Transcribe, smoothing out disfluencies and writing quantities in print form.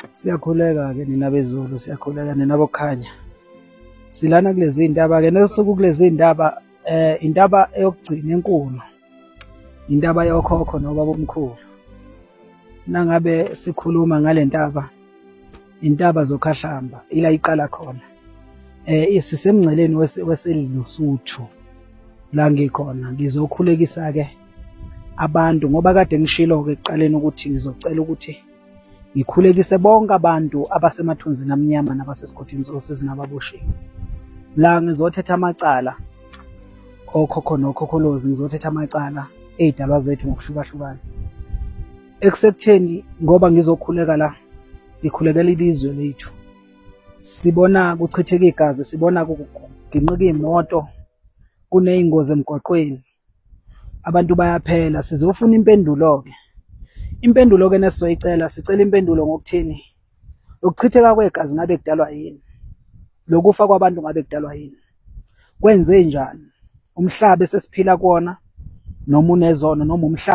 Siyakhuleka-ke nina beZulu, siyakhuleka nina bokukhanya. Silana kulezi iy'ndaba-ke nesuku kulezi iy'ndaba, indaba eyokugcina enkulu, indaba yokhokho nobabamkhulu. Nangabe sikhuluma ngale ndaba, intaba zokhahlamba, ila iqala khona. Sisemngceleni weseLesotho la ngikhona. Ngizokhulekisa-ke abantu ngoba kade ngishilo-ke ekuqaleni ukuthi ngizocela ukuthi ngikhulekise bonke abantu abasemathunzini amnyama nabasesigodini sosizi nababoshiwe. La ngizothetha amacala okhokho nokhokholozi, ngizothetha amacala ey'dalwa zethu ngokuhlukahlukana. Ekusekutheni ngoba ngizokhuleka la, ngikhulekela ilizwe lethu. Sibona kuchitheka igazi, sibona kuginqika iy'moto, kuney'ngozi emgwaqweni, abantu bayaphela. Sizofuna impendulo-ke. Impendulo-ke nesizoyicela, sicela impendulo ngokuthini, ukuchitheka kwegazi ngabe kudalwa yini? Lokufa kwabantu ngabe kudalwa yini? Kwenze njani? Umhlaba esesiphila kuwona noma unezono noma umhlaba